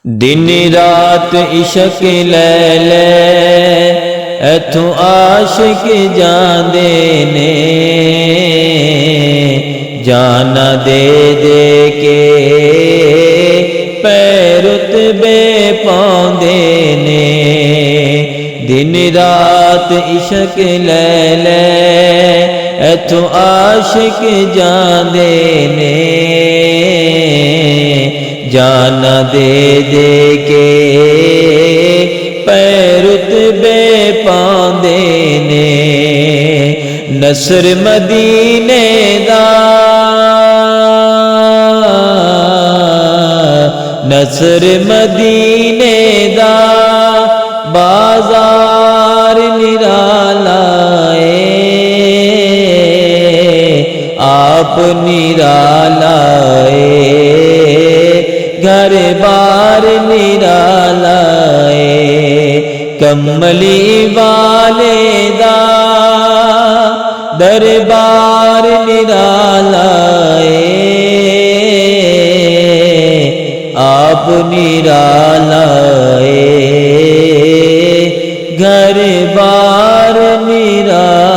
दिन रात इश्क लैले एथों आशिक जांदे ने जाना दे दे के पैरुतबे पाउंदे ने दिन रात इश्क लैले एथों आशिक जांदे ने जाना दे दे के पैरुतबे पाउंदे ने नसर मदीने दा नसर मदीने दा बाजार निराला आप निराला घर बार निराला कमली वाले दा दरबार निराला आप निराला घर बार निराला।